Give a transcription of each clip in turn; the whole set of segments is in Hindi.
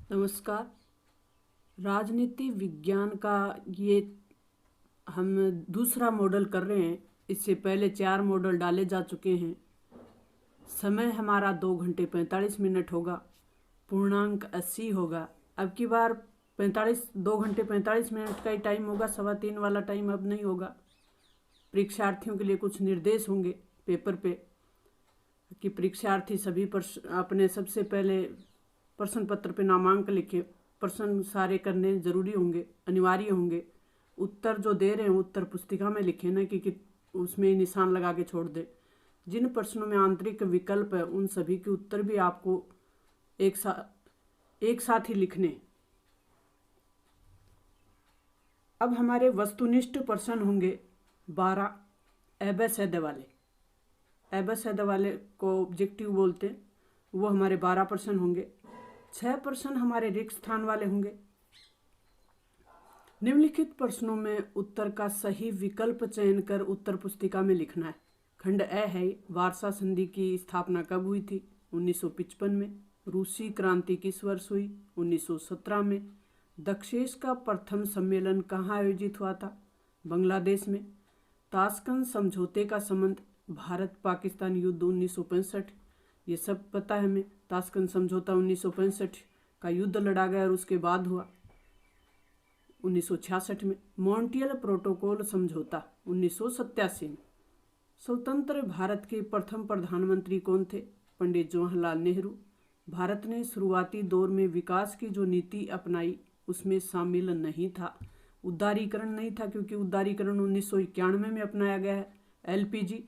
नमस्कार। राजनीति विज्ञान का ये हम दूसरा मॉडल कर रहे हैं। इससे पहले 4 मॉडल डाले जा चुके हैं। समय हमारा 2 घंटे 45 मिनट होगा। पूर्णांक 80 होगा। अब की बार 2 घंटे 45 मिनट का ही टाइम होगा। 3:15 वाला टाइम अब नहीं होगा। परीक्षार्थियों के लिए कुछ निर्देश होंगे पेपर पे कि परीक्षार्थी सभी अपने सबसे पहले प्रश्न पत्र पे नामांक लिखे। प्रश्न सारे करने जरूरी होंगे, अनिवार्य होंगे। उत्तर जो दे रहे हैं उत्तर पुस्तिका में लिखे ना कि उसमें निशान लगा के छोड़ दे। जिन प्रश्नों में आंतरिक विकल्प है उन सभी के उत्तर भी आपको एक साथ ही लिखने। अब हमारे वस्तुनिष्ठ प्रश्न होंगे 12 एबेसैड वाले। एबेसैड वाले को ऑब्जेक्टिव बोलते हैं। वो हमारे 12 प्रश्न होंगे। 6 प्रश्न हमारे रिक्त स्थान वाले होंगे। निम्नलिखित प्रश्नों में उत्तर का सही विकल्प चयन कर उत्तर पुस्तिका में लिखना है। खंड ए है, वार्सा संधि की स्थापना कब हुई थी? 1955 में। रूसी क्रांति किस वर्ष हुई? 1917 में। दक्षेश का प्रथम सम्मेलन कहाँ आयोजित हुआ था? बांग्लादेश में। ताशकंद समझौते का संबंध भारत पाकिस्तान युद्ध 1965, ये सब पता है हमें। ताशकंद समझौता 1965 का युद्ध लड़ा गया और उसके बाद हुआ 1966 में। मॉन्ट्रियल प्रोटोकॉल समझौता 1987 में। स्वतंत्र भारत के प्रथम प्रधानमंत्री कौन थे? पंडित जवाहरलाल नेहरू। भारत ने शुरुआती दौर में विकास की जो नीति अपनाई उसमें शामिल नहीं था उदारीकरण नहीं था, क्योंकि उदारीकरण 1991 में अपनाया गया है। एलपीजी।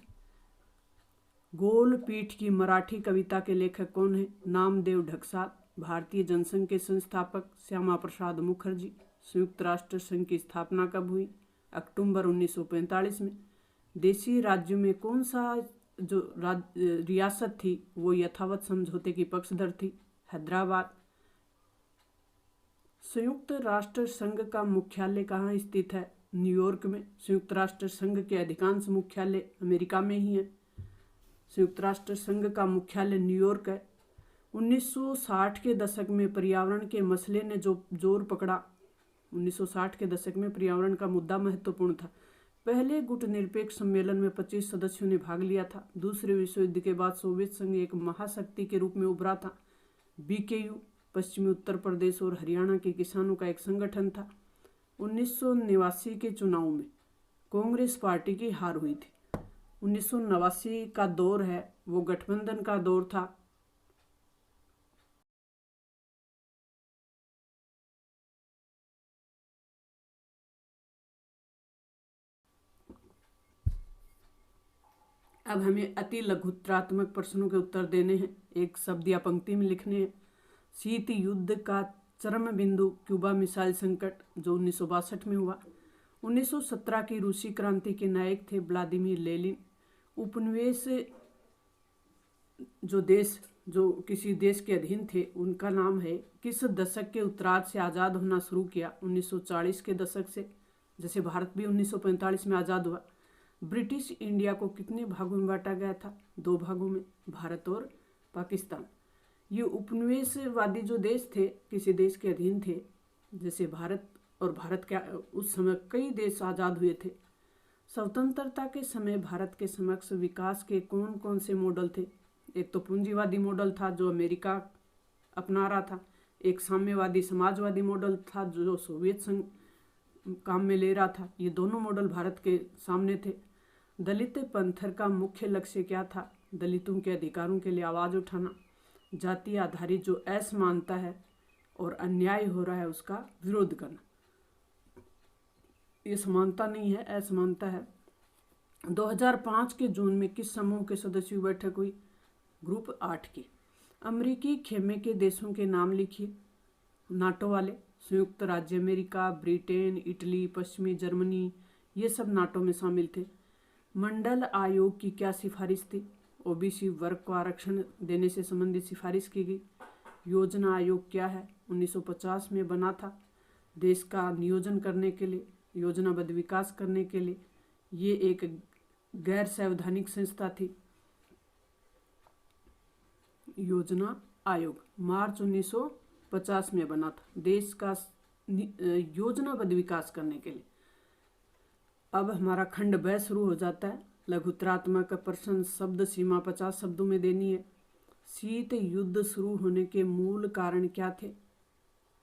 गोल पीठ की मराठी कविता के लेखक कौन है? नामदेव ढकसाल। भारतीय जनसंघ के संस्थापक श्यामा प्रसाद मुखर्जी। संयुक्त राष्ट्र संघ की स्थापना कब हुई? अक्टूबर 1945 में। देशी राज्यों में कौन सा जो रियासत थी वो यथावत समझौते की पक्षधर थी? हैदराबाद। संयुक्त राष्ट्र संघ का मुख्यालय कहाँ स्थित है? न्यूयॉर्क में। संयुक्त राष्ट्र संघ के अधिकांश मुख्यालय अमेरिका में ही है। संयुक्त राष्ट्र संघ का मुख्यालय न्यूयॉर्क है। 1960 के दशक में पर्यावरण के मसले ने जो जोर पकड़ा, 1960 के दशक में पर्यावरण का मुद्दा महत्वपूर्ण था। पहले गुटनिरपेक्ष सम्मेलन में 25 सदस्यों ने भाग लिया था। दूसरे विश्व युद्ध के बाद सोवियत संघ एक महाशक्ति के रूप में उभरा था। बीकेयू पश्चिमी उत्तर प्रदेश और हरियाणा के किसानों का एक संगठन था। 1989 के चुनाव में कांग्रेस पार्टी की हार हुई थी। 1989 का दौर है वो गठबंधन का दौर था। अब हमें अति लघुत्रात्मक प्रश्नों के उत्तर देने हैं, एक शब्द या पंक्ति में लिखने हैं। शीत युद्ध का चरम बिंदु क्यूबा मिसाइल संकट जो 1962 में हुआ। 1917 की रूसी क्रांति के नायक थे व्लादिमीर लेनिन। उपनिवेश जो किसी देश के अधीन थे उनका नाम है। किस दशक के उत्तरार्ध से आज़ाद होना शुरू किया? 1940 के दशक से। जैसे भारत भी 1945 में आज़ाद हुआ। ब्रिटिश इंडिया को कितने भागों में बांटा गया था? 2 भागों में, भारत और पाकिस्तान। ये उपनिवेशवादी जो देश थे किसी देश के अधीन थे, जैसे भारत, और भारत के उस समय कई देश आज़ाद हुए थे। स्वतंत्रता के समय भारत के समक्ष विकास के कौन कौन से मॉडल थे? एक तो पूंजीवादी मॉडल था जो अमेरिका अपना रहा था। एक साम्यवादी समाजवादी मॉडल था जो सोवियत संघ काम में ले रहा था। ये दोनों मॉडल भारत के सामने थे। दलित पंथर का मुख्य लक्ष्य क्या था? दलितों के अधिकारों के लिए आवाज़ उठाना। जाति आधारित जो असमानता है और अन्याय हो रहा है उसका विरोध करना। ये समानता नहीं है, असमानता है। 2005 के जून में किस समूह के सदस्यों की बैठक हुई? ग्रुप 8 की। अमेरिकी खेमे के देशों के नाम लिखिए। नाटो वाले, संयुक्त राज्य अमेरिका, ब्रिटेन, इटली, पश्चिमी जर्मनी, ये सब नाटो में शामिल थे। मंडल आयोग की क्या सिफारिश थी? ओबीसी वर्ग को आरक्षण देने से संबंधित सिफारिश की गई। योजना आयोग क्या है? 1950 में बना था देश का नियोजन करने के लिए, योजनाबद्ध विकास करने के लिए। ये एक गैर संवैधानिक संस्था थी। योजना आयोग मार्च 19 1950 में बना था देश का योजनाबद्ध विकास करने के लिए। अब हमारा खंड ब शुरू हो जाता है। लघुत्रात्मक प्रश्न शब्द सीमा 50 शब्दों में देनी है। शीत युद्ध शुरू होने के मूल कारण क्या थे?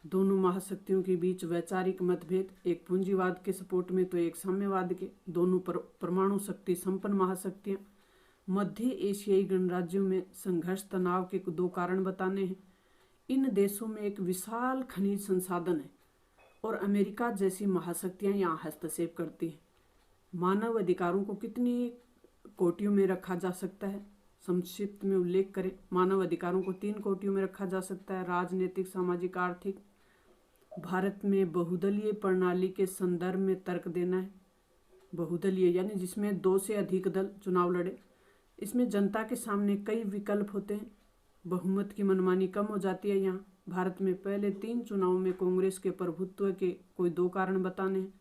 दोनों महाशक्तियों के बीच वैचारिक मतभेद, एक पूंजीवाद के सपोर्ट में तो एक साम्यवाद के। दोनों परमाणु शक्ति संपन्न महाशक्तियां। मध्य एशियाई गणराज्यों में संघर्ष तनाव के दो कारण बताने हैं। इन देशों में एक विशाल खनिज संसाधन है और अमेरिका जैसी महाशक्तियां यहाँ हस्तक्षेप करती हैं। मानव अधिकारों को कितनी कोटियों में रखा जा सकता है? संक्षिप्त में उल्लेख करें, मानव अधिकारों को 3 कोटियों में रखा जा सकता है: राजनीतिक, सामाजिक, आर्थिक। भारत में बहुदलीय प्रणाली के संदर्भ में तर्क देना है। बहुदलीय यानी जिसमें 2 से अधिक दल चुनाव लड़े। इसमें जनता के सामने कई विकल्प होते हैं। बहुमत की मनमानी कम हो जाती है। यहाँ भारत में पहले 3 चुनावों में कांग्रेस के प्रभुत्व के कोई 2 कारण बताने हैं।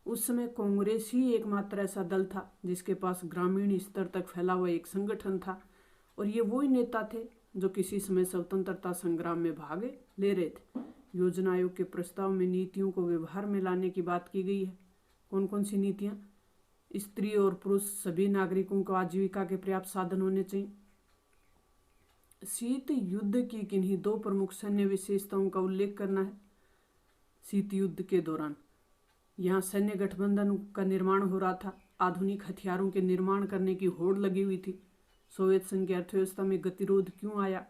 उस समय कांग्रेस ही एकमात्र ऐसा दल था जिसके पास ग्रामीण स्तर तक फैला हुआ एक संगठन था और ये वही नेता थे जो किसी समय स्वतंत्रता संग्राम में भाग ले रहे थे। योजना आयोग के प्रस्ताव में नीतियों को व्यवहार में लाने की बात की गई है। कौन कौन सी नीतियाँ? स्त्री और पुरुष सभी नागरिकों को आजीविका के पर्याप्त साधन होने चाहिए। शीत युद्ध की किन्हीं 2 प्रमुख सैन्य विशेषताओं का उल्लेख करना है। शीत युद्ध के दौरान यहाँ सैन्य गठबंधन का निर्माण हो रहा था। आधुनिक हथियारों के निर्माण करने की होड़ लगी हुई थी। सोवियत संघ की अर्थव्यवस्था में गतिरोध क्यों आया?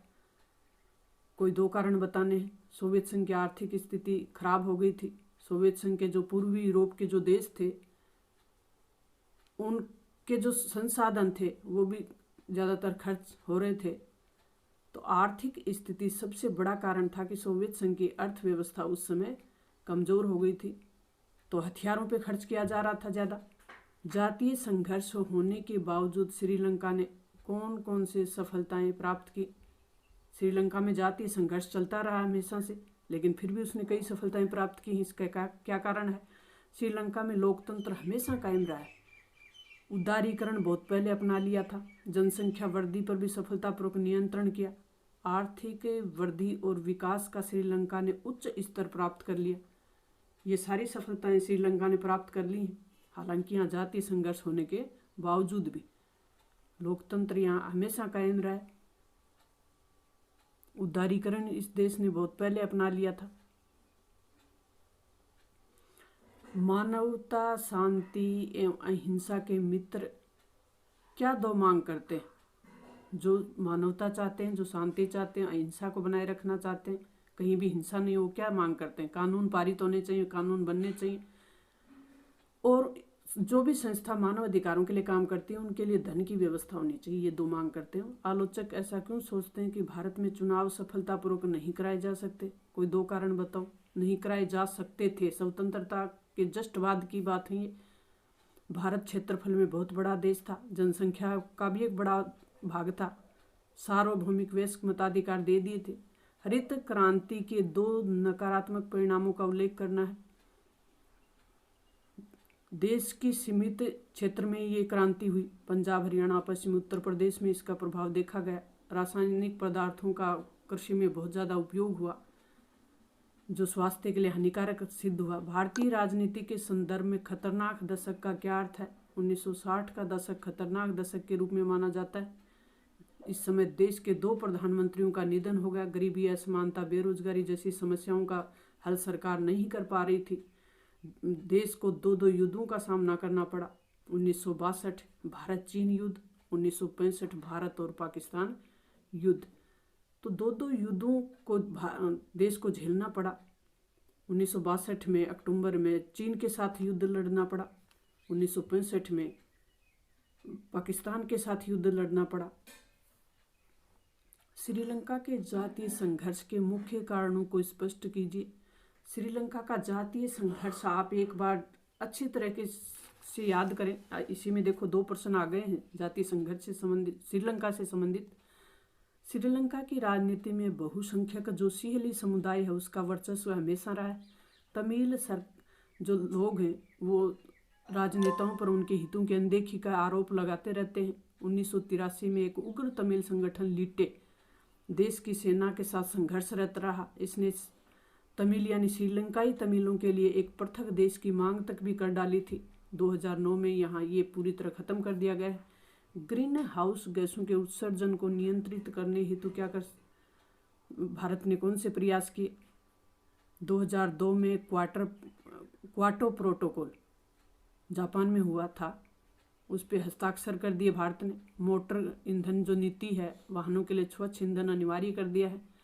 कोई 2 कारण बताने हैं। सोवियत संघ की आर्थिक स्थिति खराब हो गई थी। सोवियत संघ के जो पूर्वी यूरोप के जो देश थे उनके जो संसाधन थे वो भी ज़्यादातर खर्च हो रहे थे। तो आर्थिक स्थिति सबसे बड़ा कारण था कि सोवियत संघ की अर्थव्यवस्था उस समय कमज़ोर हो गई थी, तो हथियारों पे खर्च किया जा रहा था ज़्यादा। जातीय संघर्ष होने के बावजूद श्रीलंका ने कौन कौन से सफलताएं प्राप्त की? श्रीलंका में जातीय संघर्ष चलता रहा हमेशा से, लेकिन फिर भी उसने कई सफलताएं प्राप्त की। इसका क्या कारण है? श्रीलंका में लोकतंत्र हमेशा कायम रहा है। उदारीकरण बहुत पहले अपना लिया था। जनसंख्या वृद्धि पर भी सफलतापूर्वक नियंत्रण किया। आर्थिक वृद्धि और विकास का श्रीलंका ने उच्च स्तर प्राप्त कर लिया। ये सारी सफलताएं श्रीलंका ने प्राप्त कर ली हैं। हालांकि यहाँ जातीय संघर्ष होने के बावजूद भी लोकतंत्र यहाँ हमेशा कायम रहा है। उदारीकरण इस देश ने बहुत पहले अपना लिया था। मानवता, शांति एवं अहिंसा के मित्र क्या 2 मांग करते हैं? जो मानवता चाहते हैं, जो शांति चाहते हैं, अहिंसा को बनाए रखना चाहते हैं, कहीं भी हिंसा नहीं हो, क्या मांग करते हैं? कानून पारित होने चाहिए, कानून बनने चाहिए, और जो भी संस्था मानव अधिकारों के लिए काम करती है उनके लिए धन की व्यवस्था होनी चाहिए। ये 2 मांग करते हैं। आलोचक ऐसा क्यों सोचते हैं कि भारत में चुनाव सफलतापूर्वक नहीं कराए जा सकते? कोई 2 कारण बताओ। नहीं कराए जा सकते थे, स्वतंत्रता के जस्ट बाद की बात है ये। भारत क्षेत्रफल में बहुत बड़ा देश था, जनसंख्या का भी एक बड़ा भाग था, सार्वभौमिक वयस्क मताधिकार दे दिए थे। हरित क्रांति के 2 नकारात्मक परिणामों का उल्लेख करना है। देश की सीमित क्षेत्र में ये क्रांति हुई। पंजाब, हरियाणा, पश्चिमी उत्तर प्रदेश में इसका प्रभाव देखा गया। रासायनिक पदार्थों का कृषि में बहुत ज़्यादा उपयोग हुआ जो स्वास्थ्य के लिए हानिकारक सिद्ध हुआ। भारतीय राजनीति के संदर्भ में खतरनाक दशक का क्या अर्थ है? 1960 का दशक खतरनाक दशक के रूप में माना जाता है। इस समय देश के 2 प्रधानमंत्रियों का निधन हो गया। गरीबी, असमानता, बेरोजगारी जैसी समस्याओं का हल सरकार नहीं कर पा रही थी। देश को 2 युद्धों का सामना करना पड़ा। 1962 भारत चीन युद्ध, 1965 भारत और पाकिस्तान युद्ध। तो 2 युद्धों को देश को झेलना पड़ा। 1962 में अक्टूबर में चीन के साथ युद्ध लड़ना पड़ा। 1965 में पाकिस्तान के साथ युद्ध लड़ना पड़ा। श्रीलंका के जातीय संघर्ष के मुख्य कारणों को स्पष्ट कीजिए। श्रीलंका का जातीय संघर्ष आप एक बार अच्छी तरीके से याद करें। इसी में देखो 2 प्रश्न आ गए हैं जातीय संघर्ष से संबंधित, श्रीलंका से संबंधित। श्रीलंका की राजनीति में बहुसंख्यक जो सिंहली समुदाय है उसका वर्चस्व हमेशा रहा है। तमिल जो लोग हैं वो राजनेताओं पर उनके हितों की अनदेखी का आरोप लगाते रहते हैं। 1983 में एक उग्र तमिल संगठन लिट्टे देश की सेना के साथ संघर्षरत रहा। इसने तमिल यानी श्रीलंकाई तमिलों के लिए एक पृथक देश की मांग तक भी कर डाली थी। 2009 में यहाँ ये पूरी तरह खत्म कर दिया गया है। ग्रीन हाउस गैसों के उत्सर्जन को नियंत्रित करने हेतु क्या कर भारत ने कौन से प्रयास किए? 2002 में क्वाटो प्रोटोकॉल जापान में हुआ था, उस पर हस्ताक्षर कर दिए भारत ने। मोटर ईंधन जो नीति है, वाहनों के लिए स्वच्छ ईंधन अनिवार्य कर दिया है।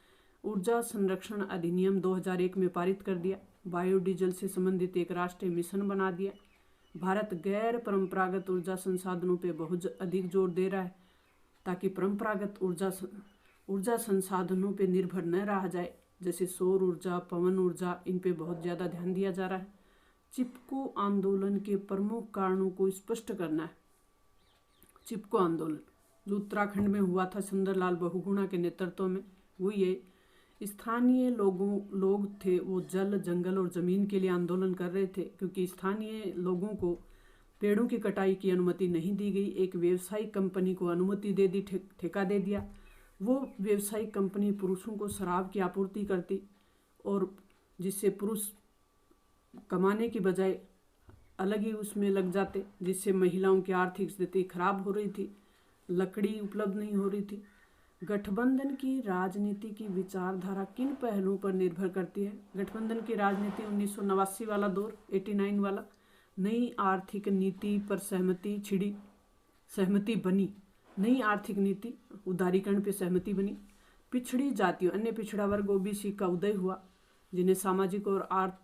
ऊर्जा संरक्षण अधिनियम 2001 में पारित कर दिया। बायोडीजल से संबंधित एक राष्ट्रीय मिशन बना दिया। भारत गैर परंपरागत ऊर्जा संसाधनों पर बहुत अधिक जोर दे रहा है ताकि परंपरागत ऊर्जा संसाधनों पर निर्भर न रहा जाए, जैसे सौर ऊर्जा, पवन ऊर्जा, इन पे बहुत ज़्यादा ध्यान दिया जा रहा है। चिपको आंदोलन के प्रमुख कारणों को स्पष्ट करना है। चिपको आंदोलन जो उत्तराखंड में हुआ था सुंदरलाल बहुगुणा के नेतृत्व में, वो ये स्थानीय लोग थे, वो जल, जंगल और ज़मीन के लिए आंदोलन कर रहे थे, क्योंकि स्थानीय लोगों को पेड़ों की कटाई की अनुमति नहीं दी गई। एक व्यावसायिक कंपनी को अनुमति दे दी, ठेका दे दिया। वो व्यावसायिक कंपनी पुरुषों को शराब की आपूर्ति करती और जिससे पुरुष कमाने की बजाय अलग ही उसमें लग जाते, जिससे महिलाओं की आर्थिक स्थिति खराब हो रही थी, लकड़ी उपलब्ध नहीं हो रही थी। गठबंधन की राजनीति की विचारधारा किन पहलुओं पर निर्भर करती है? गठबंधन की राजनीति 1989 वाला दौर, 89 वाला, नई आर्थिक नीति पर सहमति बनी। नई आर्थिक नीति उदारीकरण पर सहमति बनी। पिछड़ी जातियों, अन्य पिछड़ा वर्ग ओबीसी का उदय हुआ, जिन्हें सामाजिक और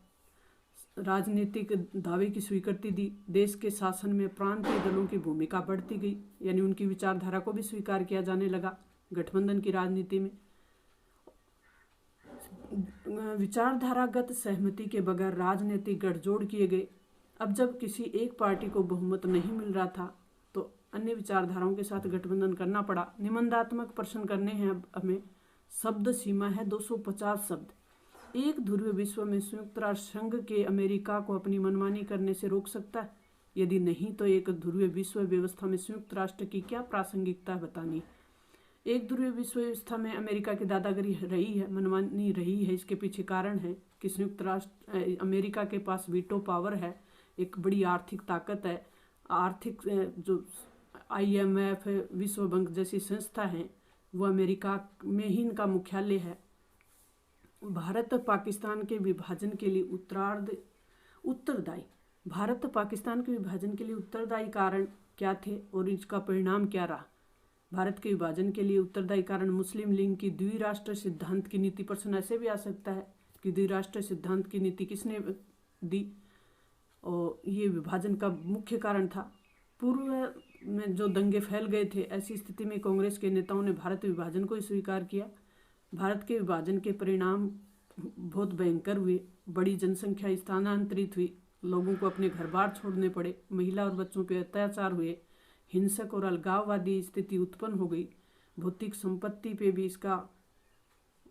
राजनीतिक दावे की स्वीकृति दी। देश के शासन में प्रांतीय दलों की भूमिका बढ़ती गई, यानी उनकी विचारधारा को भी स्वीकार किया जाने लगा। गठबंधन की राजनीति में विचारधारागत सहमति के बगैर राजनीतिक गठजोड़ किए गए। अब जब किसी एक पार्टी को बहुमत नहीं मिल रहा था तो अन्य विचारधाराओं के साथ गठबंधन करना पड़ा। निबंधात्मक प्रश्न करने हैं अब हमें। शब्द सीमा है 250 शब्द। एक ध्रुवीय विश्व में संयुक्त राष्ट्र संघ के अमेरिका को अपनी मनमानी करने से रोक सकता है? यदि नहीं तो एक ध्रुवीय विश्व व्यवस्था में संयुक्त राष्ट्र की क्या प्रासंगिकता बतानी? एक ध्रुवीय विश्व व्यवस्था में अमेरिका की दादागिरी रही है, मनमानी रही है। इसके पीछे कारण है कि संयुक्त राष्ट्र अमेरिका के पास वीटो पावर है, एक बड़ी आर्थिक ताकत है। आर्थिक जो IMF, विश्व बैंक जैसी संस्था हैं, वो अमेरिका में ही इनका मुख्यालय है। भारत पाकिस्तान के विभाजन के लिए उत्तरदायी भारत पाकिस्तान के विभाजन के लिए उत्तरदायी कारण क्या थे और इसका परिणाम क्या रहा? भारत के विभाजन के लिए उत्तरदायी कारण मुस्लिम लीग की द्विराष्ट्र सिद्धांत की नीति। प्रश्न ऐसे भी आ सकता है कि द्विराष्ट्र सिद्धांत की नीति किसने दी, और ये विभाजन का मुख्य कारण था। पूर्व में जो दंगे फैल गए थे, ऐसी स्थिति में कांग्रेस के नेताओं ने भारत विभाजन को स्वीकार किया। भारत के विभाजन के परिणाम बहुत भयंकर हुए। बड़ी जनसंख्या स्थानांतरित हुई, लोगों को अपने घर बार छोड़ने पड़े, महिला और बच्चों पर अत्याचार हुए, हिंसक और अलगाववादी स्थिति उत्पन्न हो गई। भौतिक संपत्ति पे भी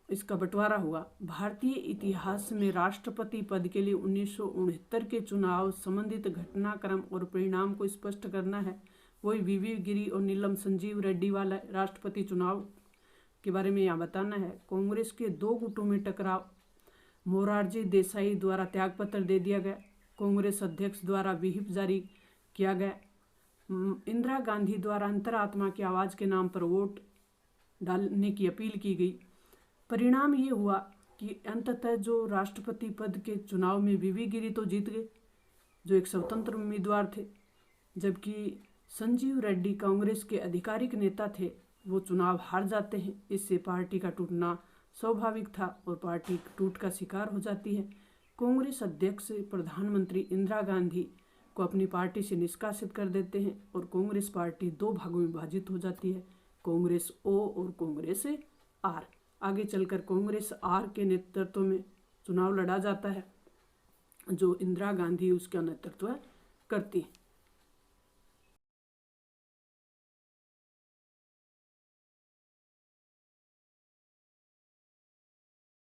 इसका बंटवारा हुआ। भारतीय इतिहास में राष्ट्रपति पद के लिए 1969 के चुनाव संबंधित घटनाक्रम और परिणाम को स्पष्ट करना है। वही वीवी गिरी और नीलम संजीव रेड्डी वाला राष्ट्रपति चुनाव के बारे में यहाँ बताना है। कांग्रेस के दो गुटों में टकराव। मोरारजी देसाई द्वारा त्यागपत्र दे दिया गया। कांग्रेस अध्यक्ष द्वारा व्हिप जारी किया गया। इंदिरा गांधी द्वारा अंतरात्मा की आवाज़ के नाम पर वोट डालने की अपील की गई। परिणाम ये हुआ कि अंततः जो राष्ट्रपति पद के चुनाव में वीवी गिरी तो जीत गए, जो एक स्वतंत्र उम्मीदवार थे, जबकि संजीव रेड्डी कांग्रेस के आधिकारिक नेता थे, वो चुनाव हार जाते हैं। इससे पार्टी का टूटना स्वाभाविक था और पार्टी टूट का शिकार हो जाती है। कांग्रेस अध्यक्ष प्रधानमंत्री इंदिरा गांधी को अपनी पार्टी से निष्कासित कर देते हैं और कांग्रेस पार्टी दो भागों में विभाजित हो जाती है, कांग्रेस O और कांग्रेस R। आगे चलकर कांग्रेस R के नेतृत्व में चुनाव लड़ा जाता है, जो इंदिरा गांधी उसका नेतृत्व करती है।